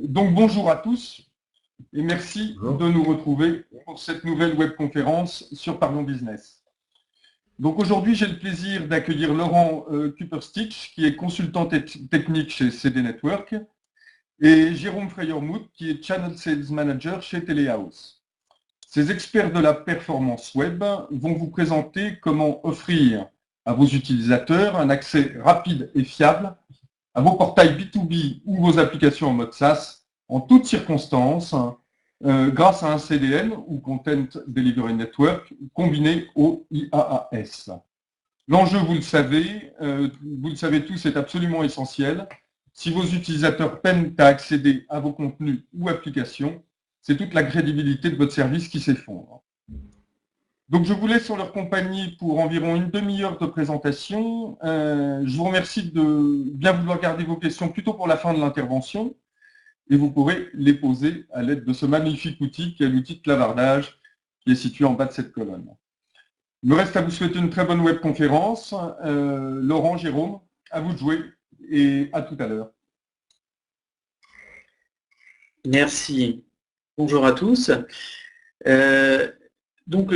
Donc bonjour à tous et merci de nous retrouver pour cette nouvelle webconférence sur Parlons Business. Donc aujourd'hui, j'ai le plaisir d'accueillir Laurent Kuperstich, qui est consultant technique chez CD Network, et Jérôme Freyermuth, qui est Channel Sales Manager chez Telehouse. Ces experts de la performance web vont vous présenter comment offrir à vos utilisateurs un accès rapide et fiable à vos portails B2B ou vos applications en mode SaaS en toutes circonstances grâce à un CDN ou Content Delivery Network combiné au IaaS. L'enjeu, vous le savez tous, est absolument essentiel. Si vos utilisateurs peinent à accéder à vos contenus ou applications, c'est toute la crédibilité de votre service qui s'effondre. Donc, je vous laisse en leur compagnie pour environ une demi-heure de présentation. Je vous remercie de bien vouloir garder vos questions plutôt pour la fin de l'intervention et vous pourrez les poser à l'aide de ce magnifique outil qui est l'outil de clavardage qui est situé en bas de cette colonne. Il me reste à vous souhaiter une très bonne webconférence. Laurent, Jérôme, à vous de jouer et à tout à l'heure. Merci. Bonjour à tous. Donc,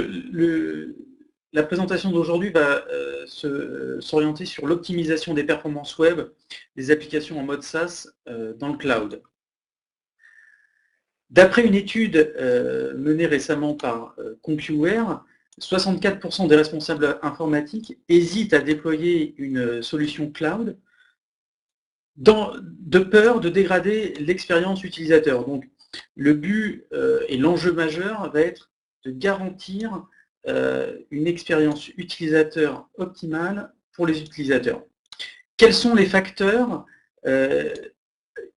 la présentation d'aujourd'hui va s'orienter sur l'optimisation des performances web des applications en mode SaaS dans le cloud. D'après une étude menée récemment par CompuWare, 64% des responsables informatiques hésitent à déployer une solution cloud de peur de dégrader l'expérience utilisateur. Donc, le but et l'enjeu majeur va être de garantir une expérience utilisateur optimale pour les utilisateurs. Quels sont les facteurs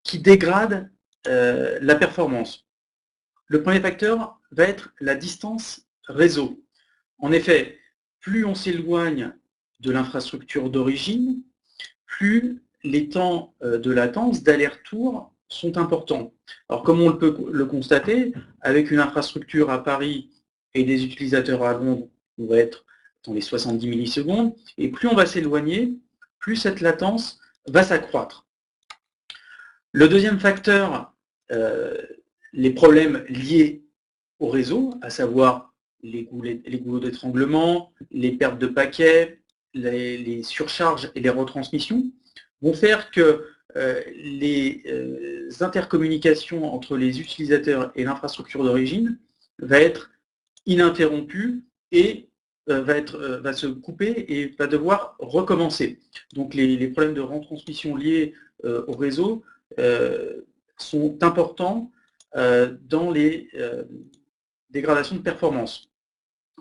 qui dégradent la performance? Le premier facteur va être la distance réseau. En effet, plus on s'éloigne de l'infrastructure d'origine, plus les temps de latence, d'aller-retour sont importants. Alors, comme on peut le constater, avec une infrastructure à Paris et des utilisateurs à Londres, on va être dans les 70 millisecondes, et plus on va s'éloigner, plus cette latence va s'accroître. Le deuxième facteur, les problèmes liés au réseau, à savoir les goulots d'étranglement, les pertes de paquets, les surcharges et les retransmissions, vont faire que les intercommunications entre les utilisateurs et l'infrastructure d'origine va être ininterrompue et va se couper et va devoir recommencer. Donc les problèmes de retransmission liés au réseau sont importants dans les dégradations de performance.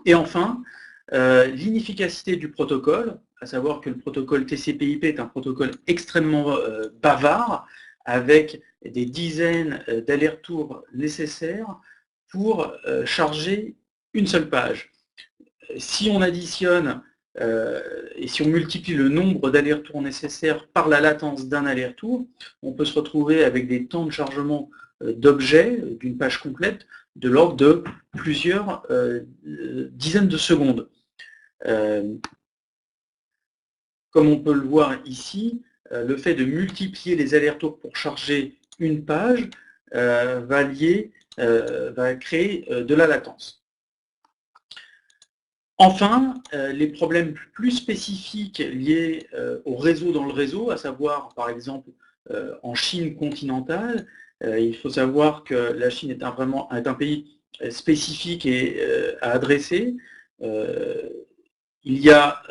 Et enfin, l'inefficacité du protocole, à savoir que le protocole TCP/IP est un protocole extrêmement bavard, avec des dizaines d'allers-retours nécessaires pour charger une seule page. Si on additionne et si on multiplie le nombre d'allers-retours nécessaires par la latence d'un aller-retour, on peut se retrouver avec des temps de chargement d'objets d'une page complète de l'ordre de plusieurs dizaines de secondes. Comme on peut le voir ici, le fait de multiplier les allers-retours pour charger une page va créer de la latence. Enfin, les problèmes plus spécifiques liés au réseau dans le réseau, à savoir par exemple en Chine continentale, il faut savoir que la Chine est un pays spécifique et à adresser. Il y a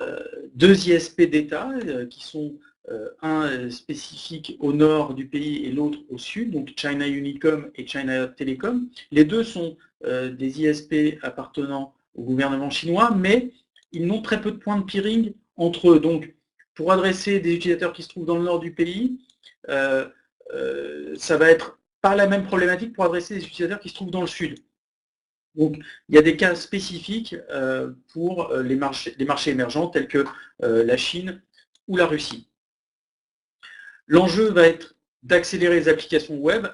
deux ISP d'État qui sont un spécifique au nord du pays et l'autre au sud, donc China Unicom et China Telecom. Les deux sont des ISP appartenant au gouvernement chinois, mais ils n'ont très peu de points de peering entre eux. Donc, pour adresser des utilisateurs qui se trouvent dans le nord du pays, ça va être pas la même problématique pour adresser des utilisateurs qui se trouvent dans le sud. Donc, il y a des cas spécifiques pour les marchés émergents tels que la Chine ou la Russie. L'enjeu va être d'accélérer les applications web.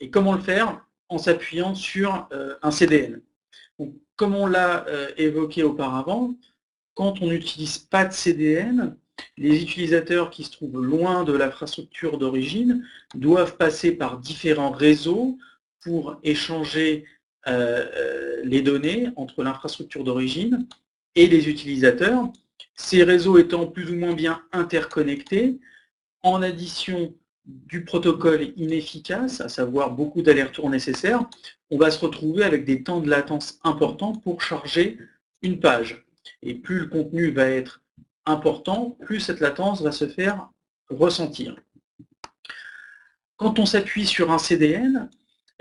Et comment le faire? En s'appuyant sur un CDN. Donc, comme on l'a évoqué auparavant, quand on n'utilise pas de CDN, les utilisateurs qui se trouvent loin de l'infrastructure d'origine doivent passer par différents réseaux pour échanger les données entre l'infrastructure d'origine et les utilisateurs. Ces réseaux étant plus ou moins bien interconnectés, en addition du protocole inefficace, à savoir beaucoup d'allers-retours nécessaires, on va se retrouver avec des temps de latence importants pour charger une page. Et plus le contenu va être important, plus cette latence va se faire ressentir. Quand on s'appuie sur un CDN,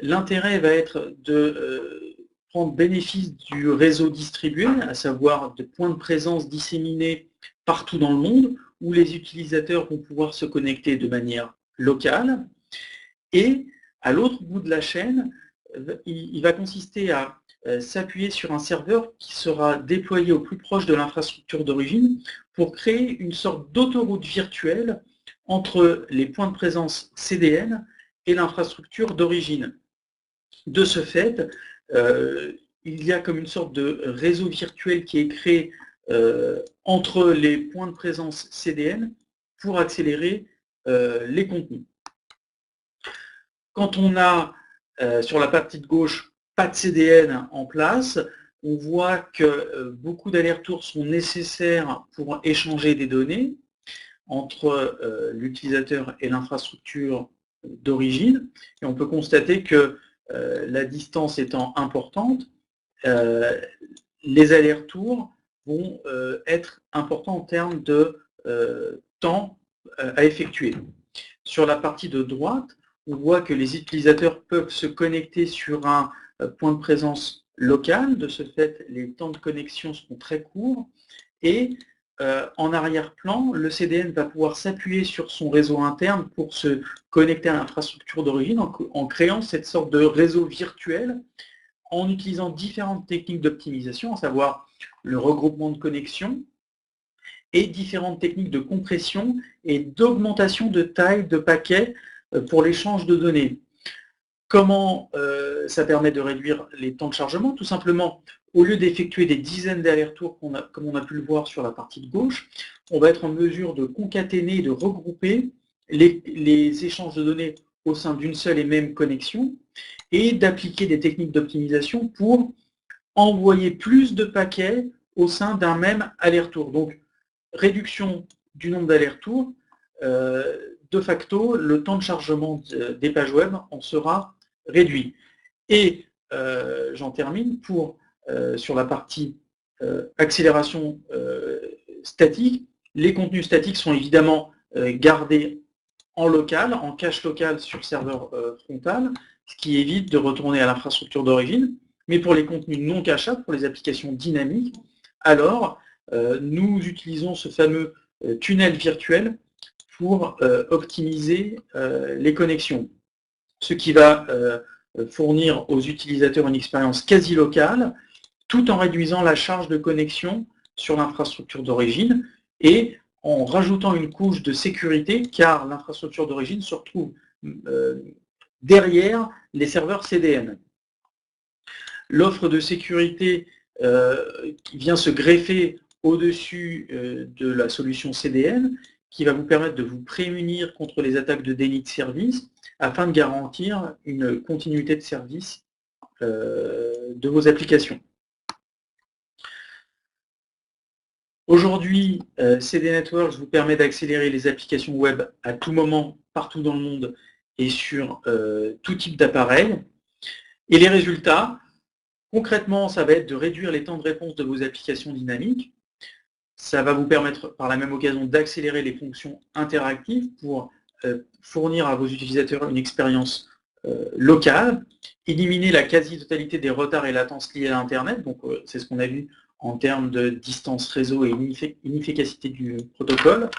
l'intérêt va être de prendre bénéfice du réseau distribué, à savoir de points de présence disséminés partout dans le monde, où les utilisateurs vont pouvoir se connecter de manière locale. Et à l'autre bout de la chaîne, il va consister à s'appuyer sur un serveur qui sera déployé au plus proche de l'infrastructure d'origine pour créer une sorte d'autoroute virtuelle entre les points de présence CDN et l'infrastructure d'origine. De ce fait, il y a comme une sorte de réseau virtuel qui est créé entre les points de présence CDN pour accélérer les contenus. Quand on a sur la partie de gauche pas de CDN en place, on voit que beaucoup d'allers-retours sont nécessaires pour échanger des données entre l'utilisateur et l'infrastructure d'origine. Et on peut constater que la distance étant importante, les allers-retours vont être importants en termes de temps à effectuer. Sur la partie de droite, on voit que les utilisateurs peuvent se connecter sur un point de présence local. De ce fait, les temps de connexion seront très courts. Et en arrière-plan, le CDN va pouvoir s'appuyer sur son réseau interne pour se connecter à l'infrastructure d'origine en créant cette sorte de réseau virtuel en utilisant différentes techniques d'optimisation, à savoir le regroupement de connexions et différentes techniques de compression et d'augmentation de taille de paquets pour l'échange de données. Comment ça permet de réduire les temps de chargement? Tout simplement, au lieu d'effectuer des dizaines d'allers-retours, comme on a pu le voir sur la partie de gauche, on va être en mesure de concaténer, de regrouper les échanges de données au sein d'une seule et même connexion et d'appliquer des techniques d'optimisation pour envoyer plus de paquets au sein d'un même aller-retour. Donc, réduction du nombre d'allers-retours, de facto, le temps de chargement des pages web en sera réduit. Et j'en termine sur la partie accélération statique. Les contenus statiques sont évidemment gardés en local, en cache local sur serveur frontal, ce qui évite de retourner à l'infrastructure d'origine. Mais pour les contenus non cachables, pour les applications dynamiques, alors nous utilisons ce fameux tunnel virtuel pour optimiser les connexions. Ce qui va fournir aux utilisateurs une expérience quasi locale, tout en réduisant la charge de connexion sur l'infrastructure d'origine et en rajoutant une couche de sécurité, car l'infrastructure d'origine se retrouve derrière les serveurs CDN. L'offre de sécurité qui vient se greffer au-dessus de la solution CDN, qui va vous permettre de vous prémunir contre les attaques de déni de service, afin de garantir une continuité de service de vos applications. Aujourd'hui, CD Networks vous permet d'accélérer les applications web à tout moment, partout dans le monde et sur tout type d'appareil. Et les résultats, concrètement, ça va être de réduire les temps de réponse de vos applications dynamiques. Ça va vous permettre par la même occasion d'accélérer les fonctions interactives pour fournir à vos utilisateurs une expérience locale, éliminer la quasi-totalité des retards et latences liés à Internet, donc c'est ce qu'on a vu en termes de distance réseau et inefficacité du protocole.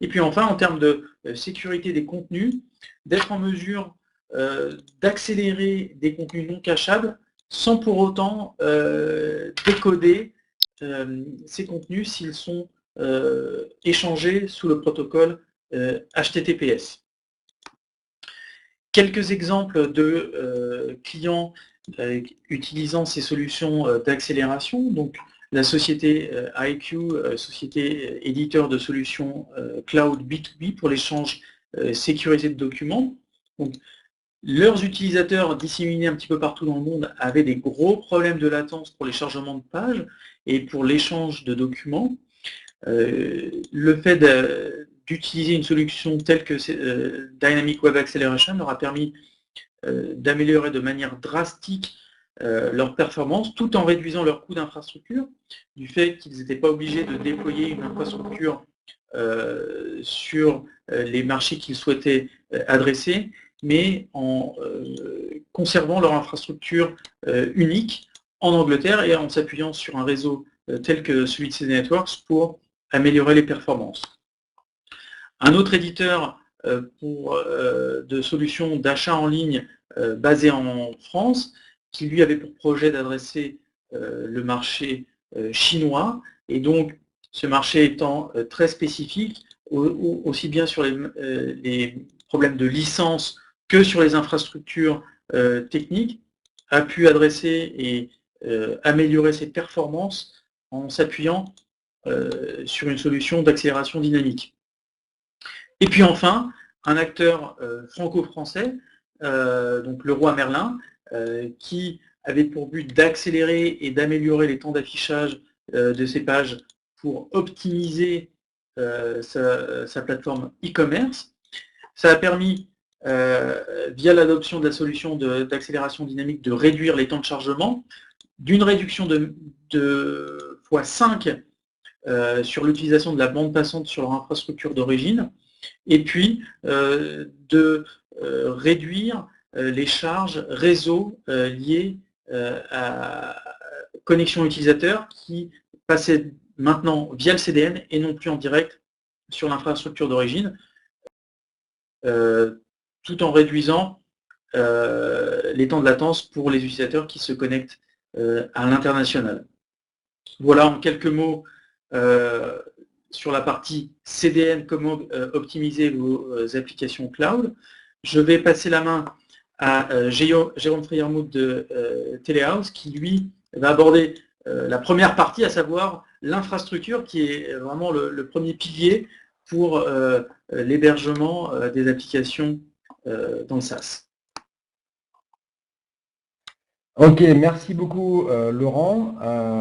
Et puis enfin, en termes de sécurité des contenus, d'être en mesure d'accélérer des contenus non cachables sans pour autant décoder ces contenus s'ils sont échangés sous le protocole HTTPS. Quelques exemples de clients utilisant ces solutions d'accélération. Donc, la société IQ, société éditeur de solutions cloud B2B pour l'échange sécurisé de documents. Donc, leurs utilisateurs disséminés un petit peu partout dans le monde avaient des gros problèmes de latence pour les chargements de pages et pour l'échange de documents. Le fait d'utiliser une solution telle que Dynamic Web Acceleration leur a permis d'améliorer de manière drastique leur performance tout en réduisant leur coût d'infrastructure, du fait qu'ils n'étaient pas obligés de déployer une infrastructure sur les marchés qu'ils souhaitaient adresser, mais en conservant leur infrastructure unique en Angleterre et en s'appuyant sur un réseau tel que celui de CD Networks pour améliorer les performances. Un autre éditeur de solutions d'achat en ligne basé en France, qui lui avait pour projet d'adresser le marché chinois, et donc ce marché étant très spécifique, aussi bien sur les problèmes de licence que sur les infrastructures techniques, a pu adresser et améliorer ses performances en s'appuyant sur une solution d'accélération dynamique. Et puis enfin, un acteur franco-français, donc Leroy Merlin, qui avait pour but d'accélérer et d'améliorer les temps d'affichage de ses pages pour optimiser sa plateforme e-commerce. Ça a permis, via l'adoption de la solution d'accélération dynamique, de réduire les temps de chargement, d'une réduction de x5 sur l'utilisation de la bande passante sur leur infrastructure d'origine, et puis de réduire les charges réseau liées à connexion utilisateur qui passaient maintenant via le CDN et non plus en direct sur l'infrastructure d'origine, tout en réduisant les temps de latence pour les utilisateurs qui se connectent à l'international. Voilà en quelques mots sur la partie CDN, comment optimiser vos applications cloud. Je vais passer la main à Jérôme Freyermuth de Telehouse, qui lui va aborder la première partie, à savoir l'infrastructure, qui est vraiment le premier pilier pour l'hébergement des applications dans le SaaS. Ok, merci beaucoup Laurent.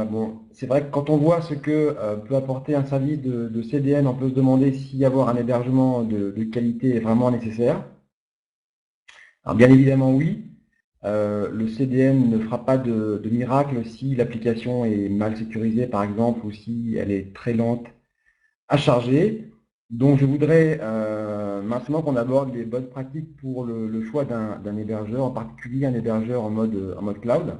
Bon, c'est vrai que quand on voit ce que peut apporter un service de CDN, on peut se demander si avoir un hébergement de qualité est vraiment nécessaire. Alors bien évidemment oui, le CDN ne fera pas de miracle si l'application est mal sécurisée par exemple, ou si elle est très lente à charger. Donc je voudrais maintenant qu'on aborde les bonnes pratiques pour le choix d'un hébergeur, en particulier un hébergeur en mode cloud.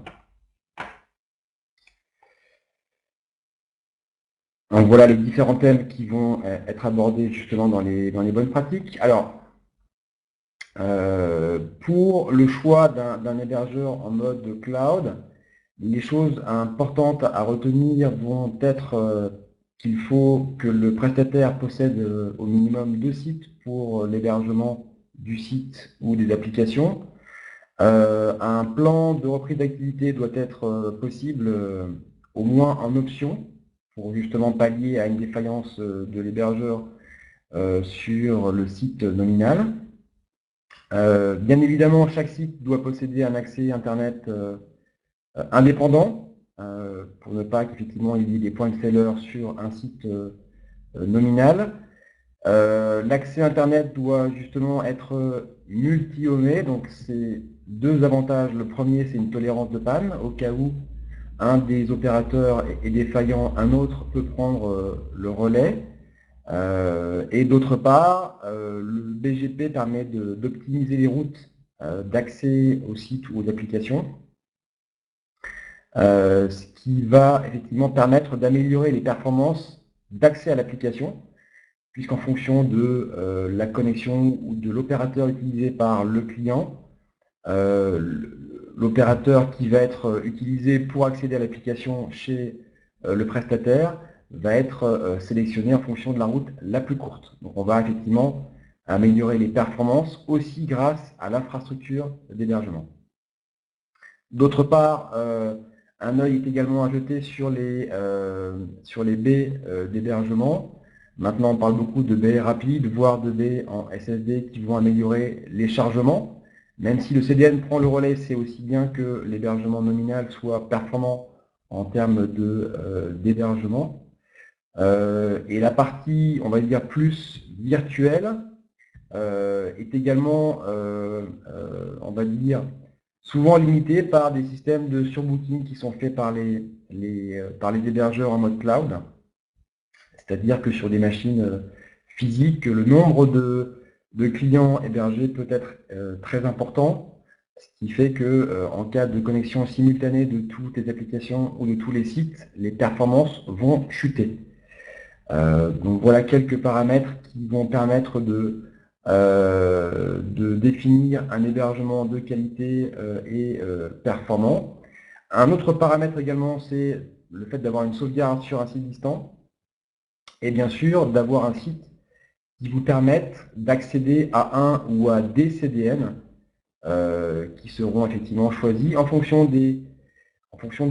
Donc voilà les différents thèmes qui vont être abordés justement dans les bonnes pratiques. Alors, pour le choix d'un hébergeur en mode cloud, les choses importantes à retenir vont être qu'il faut que le prestataire possède au minimum 2 sites pour l'hébergement du site ou des applications. Un plan de reprise d'activité doit être possible au moins en option pour justement pallier à une défaillance de l'hébergeur sur le site nominal. Bien évidemment, chaque site doit posséder un accès Internet indépendant, pour ne pas qu'effectivement il y ait des point sellers sur un site nominal. L'accès Internet doit justement être multi-homé, donc c'est 2 avantages. Le premier, c'est une tolérance de panne, au cas où un des opérateurs est défaillant, un autre peut prendre le relais. Et d'autre part, le BGP permet d'optimiser les routes d'accès au site ou aux applications, ce qui va effectivement permettre d'améliorer les performances d'accès à l'application, puisqu'en fonction de la connexion ou de l'opérateur utilisé par le client, l'opérateur qui va être utilisé pour accéder à l'application chez le prestataire va être sélectionné en fonction de la route la plus courte. Donc on va effectivement améliorer les performances aussi grâce à l'infrastructure d'hébergement. D'autre part, Un œil est également à jeter sur les baies d'hébergement. Maintenant, on parle beaucoup de baies rapides, voire de baies en SSD qui vont améliorer les chargements. Même si le CDN prend le relais, c'est aussi bien que l'hébergement nominal soit performant en termes d'hébergement. Et la partie, on va dire, plus virtuelle est également, on va dire, souvent limitée par des systèmes de surbooting qui sont faits par les hébergeurs en mode cloud. C'est-à-dire que sur des machines physiques, le nombre de clients hébergés peut être très important, ce qui fait que en cas de connexion simultanée de toutes les applications ou de tous les sites, les performances vont chuter. Donc voilà quelques paramètres qui vont permettre de définir un hébergement de qualité et performant. Un autre paramètre également, c'est le fait d'avoir une sauvegarde sur un site distant et bien sûr d'avoir un site qui vous permette d'accéder à un ou à des CDN qui seront effectivement choisis en fonction du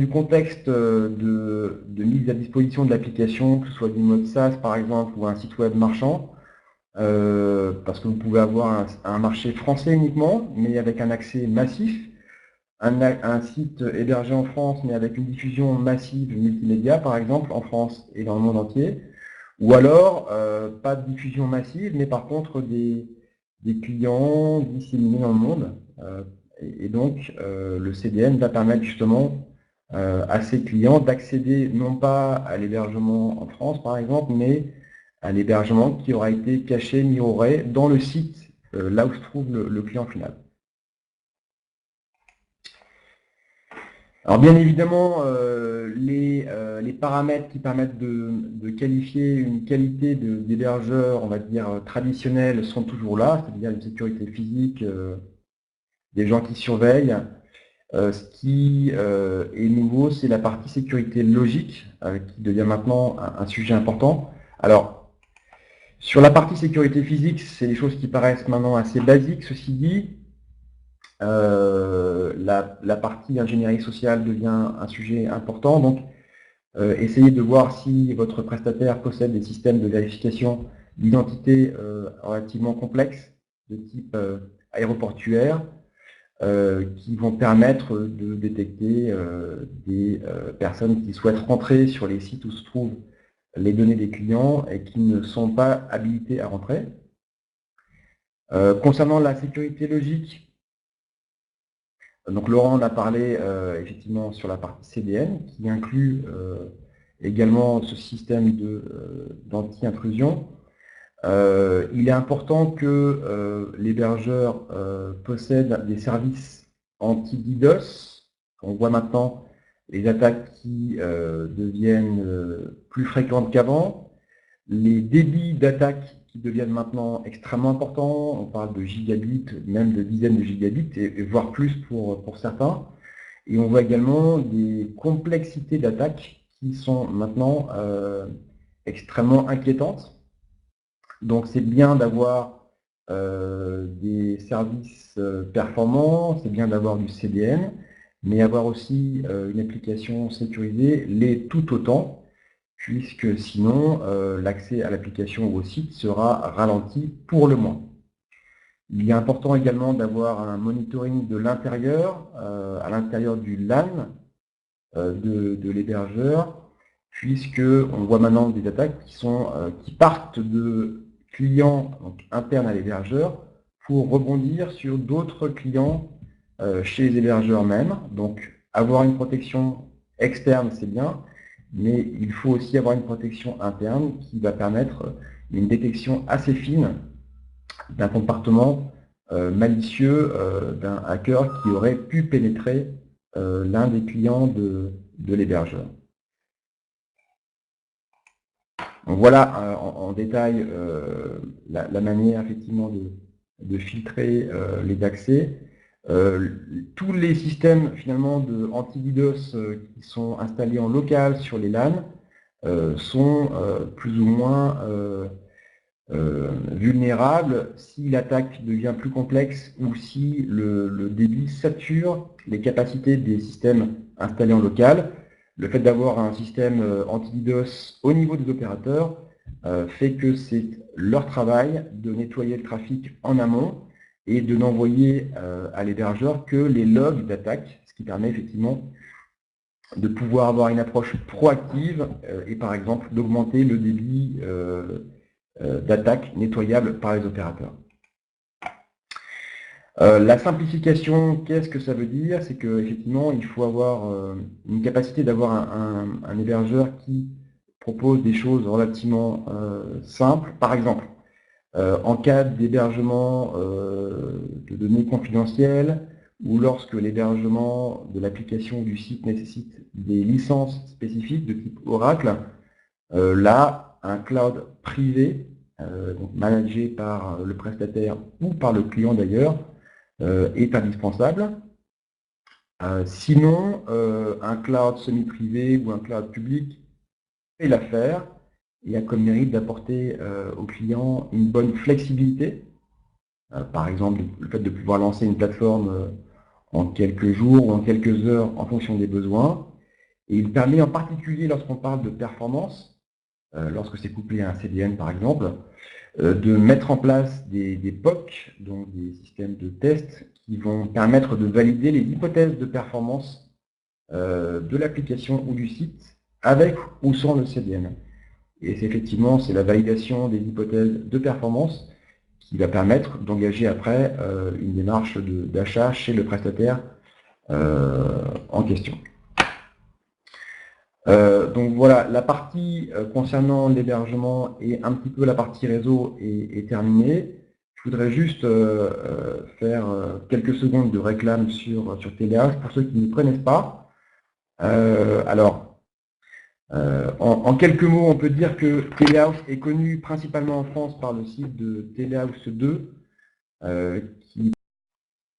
contexte de mise à disposition de l'application, que ce soit du mode SaaS par exemple ou un site web marchand, parce que vous pouvez avoir un marché français uniquement, mais avec un accès massif, un site hébergé en France, mais avec une diffusion massive multimédia par exemple, en France et dans le monde entier, ou alors pas de diffusion massive, mais par contre des clients disséminés dans le monde. Et donc, le CDN va permettre justement à ces clients d'accéder non pas à l'hébergement en France, par exemple, mais à l'hébergement qui aura été caché, mirroré dans le site, là où se trouve le client final. Alors bien évidemment, les paramètres qui permettent de qualifier une qualité d'hébergeur, on va dire, traditionnel, sont toujours là, c'est-à-dire une sécurité physique, des gens qui surveillent. Ce qui est nouveau, c'est la partie sécurité logique, qui devient maintenant un sujet important. Alors, sur la partie sécurité physique, c'est des choses qui paraissent maintenant assez basiques, ceci dit. La partie ingénierie sociale devient un sujet important, donc essayez de voir si votre prestataire possède des systèmes de vérification d'identité relativement complexes, de type aéroportuaire, qui vont permettre de détecter des personnes qui souhaitent rentrer sur les sites où se trouvent les données des clients et qui ne sont pas habilités à rentrer. Concernant la sécurité logique, donc Laurent en a parlé effectivement sur la partie CDN, qui inclut également ce système d'anti-intrusion. Il est important que l'hébergeur possède des services anti-DDoS. On voit maintenant les attaques qui deviennent plus fréquentes qu'avant. Les débits d'attaque qui deviennent maintenant extrêmement importants. On parle de gigabits, même de dizaines de gigabits, et voire plus pour certains. Et on voit également des complexités d'attaque qui sont maintenant extrêmement inquiétantes. Donc c'est bien d'avoir des services performants, c'est bien d'avoir du CDN, mais avoir aussi une application sécurisée l'est tout autant, puisque sinon l'accès à l'application ou au site sera ralenti pour le moins. Il est important également d'avoir un monitoring de l'intérieur, à l'intérieur du LAN de l'hébergeur, puisque on voit maintenant des attaques qui partent de clients donc, internes à l'hébergeur pour rebondir sur d'autres clients chez les hébergeurs même. Donc avoir une protection externe, c'est bien, mais il faut aussi avoir une protection interne qui va permettre une détection assez fine d'un comportement malicieux d'un hacker qui aurait pu pénétrer l'un des clients de l'hébergeur. Donc voilà en détail la manière effectivement de filtrer les accès. Tous les systèmes finalement de anti-DDoS qui sont installés en local sur les LAN sont plus ou moins vulnérables si l'attaque devient plus complexe ou si le débit sature les capacités des systèmes installés en local. Le fait d'avoir un système anti-DDoS au niveau des opérateurs fait que c'est leur travail de nettoyer le trafic en amont et de n'envoyer à l'hébergeur que les logs d'attaque, ce qui permet effectivement de pouvoir avoir une approche proactive et par exemple d'augmenter le débit d'attaque nettoyable par les opérateurs. La simplification, qu'est-ce que ça veut dire? C'est qu'effectivement, il faut avoir une capacité d'avoir un hébergeur qui propose des choses relativement simples. Par exemple, en cas d'hébergement de données confidentielles ou lorsque l'hébergement de l'application ou du site nécessite des licences spécifiques de type Oracle, là, un cloud privé, donc managé par le prestataire ou par le client d'ailleurs, est indispensable. Sinon, un cloud semi-privé ou un cloud public fait l'affaire et a comme mérite d'apporter au client une bonne flexibilité. Par exemple, le fait de pouvoir lancer une plateforme en quelques jours ou en quelques heures en fonction des besoins. Et il permet en particulier, lorsqu'on parle de performance, lorsque c'est couplé à un CDN par exemple, de mettre en place des POC, donc des systèmes de tests, qui vont permettre de valider les hypothèses de performance de l'application ou du site, avec ou sans le CDN. Et effectivement, c'est la validation des hypothèses de performance qui va permettre d'engager après une démarche d'achat chez le prestataire en question. Donc voilà, la partie concernant l'hébergement et un petit peu la partie réseau est terminée. Je voudrais juste faire quelques secondes de réclame sur Telehouse pour ceux qui ne connaissent pas. En quelques mots, on peut dire que Telehouse est connu principalement en France par le site de Telehouse 2, qui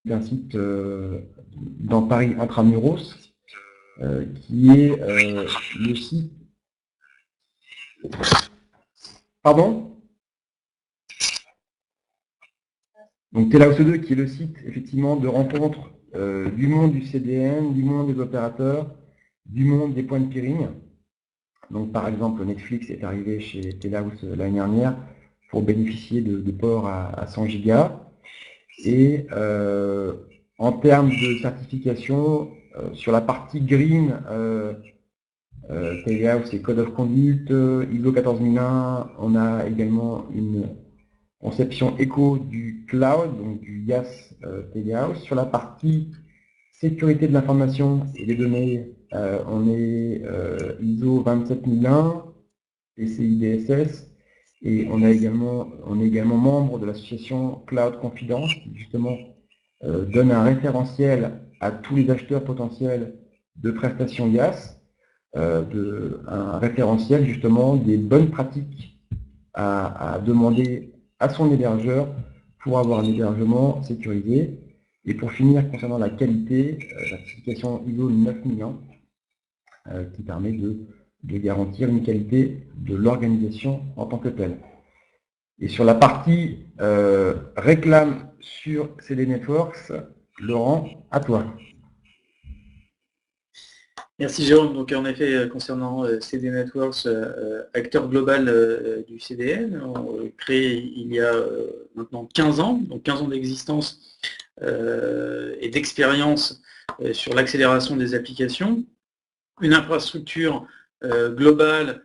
est un site dans Paris Intramuros, qui est le site... Pardon? Donc Telehouse 2 qui est le site effectivement de rencontre du monde du CDN, du monde des opérateurs, du monde des points de peering. Donc par exemple Netflix est arrivé chez Telehouse l'année dernière pour bénéficier de ports à 100 gigas. Et en termes de certification, sur la partie green, Telehouse et Code of Conduct, ISO 14001, on a également une conception éco du cloud, donc du IaaS Telehouse. Sur la partie sécurité de l'information et des données, on est ISO 27001, PCI DSS, et on est également membre de l'association Cloud Confidence, qui justement donne un référentiel à tous les acheteurs potentiels de prestations IaaS, un référentiel justement des bonnes pratiques à demander à son hébergeur pour avoir un hébergement sécurisé. Et pour finir, concernant la qualité, la certification ISO 9001 qui permet de garantir une qualité de l'organisation en tant que telle. Et sur la partie réclame sur CD Networks, Laurent, à toi. Merci Jérôme. Donc en effet, concernant CD Networks, acteur global du CDN, créé il y a maintenant 15 ans, donc 15 ans d'existence et d'expérience sur l'accélération des applications. Une infrastructure globale,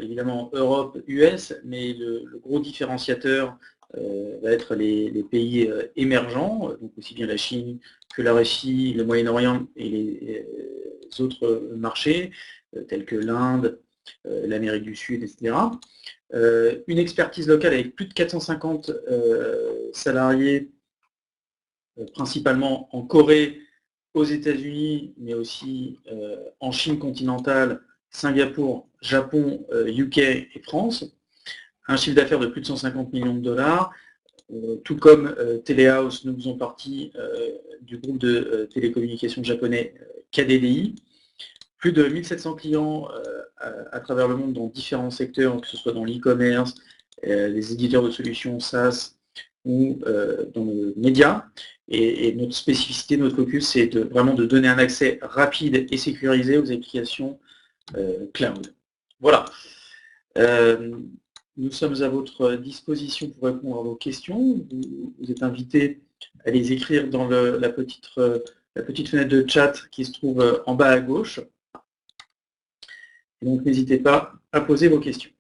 évidemment Europe, US, mais le gros différenciateur va être les pays émergents, donc aussi bien la Chine que la Russie, le Moyen-Orient et les autres marchés, tels que l'Inde, l'Amérique du Sud, etc. Une expertise locale avec plus de 450 salariés, principalement en Corée, aux États-Unis, mais aussi en Chine continentale, Singapour, Japon, UK et France. Un chiffre d'affaires de plus de 150 millions de dollars. Tout comme Telehouse, nous faisons partie du groupe de télécommunications japonais KDDI. Plus de 1700 clients à travers le monde dans différents secteurs, que ce soit dans l'e-commerce, les éditeurs de solutions SaaS ou dans le média. Et notre spécificité, notre focus, c'est vraiment de donner un accès rapide et sécurisé aux applications cloud. Voilà. Nous sommes à votre disposition pour répondre à vos questions. Vous êtes invités à les écrire dans la petite fenêtre de chat qui se trouve en bas à gauche. Et donc, n'hésitez pas à poser vos questions.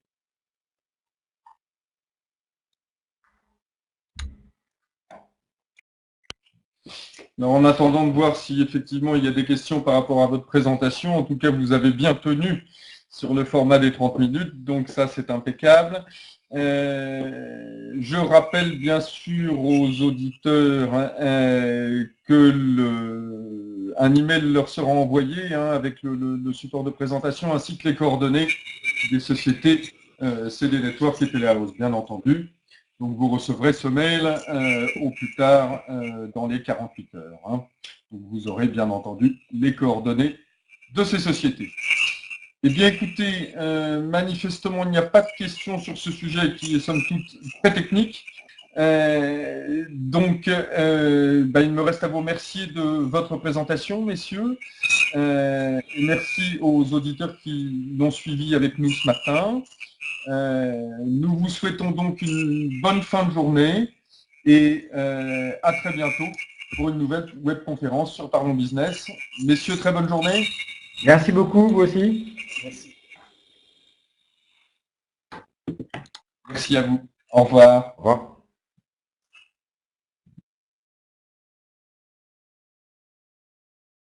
Alors, en attendant de voir si effectivement il y a des questions par rapport à votre présentation, en tout cas vous avez bien tenu sur le format des 30 minutes, donc ça c'est impeccable. Je rappelle bien sûr aux auditeurs que un email leur sera envoyé avec le support de présentation ainsi que les coordonnées des sociétés CD Network et Telehouse, bien entendu. Donc vous recevrez ce mail au plus tard dans les 48 heures. Donc vous aurez bien entendu les coordonnées de ces sociétés. Eh bien écoutez, manifestement il n'y a pas de questions sur ce sujet qui est somme toute très technique. Donc il me reste à vous remercier de votre présentation, messieurs. Et merci aux auditeurs qui l'ont suivi avec nous ce matin. Nous vous souhaitons donc une bonne fin de journée et à très bientôt pour une nouvelle webconférence sur Parlons Business. Messieurs, très bonne journée. Merci beaucoup, vous aussi. Merci. Merci à vous. Au revoir. Au revoir.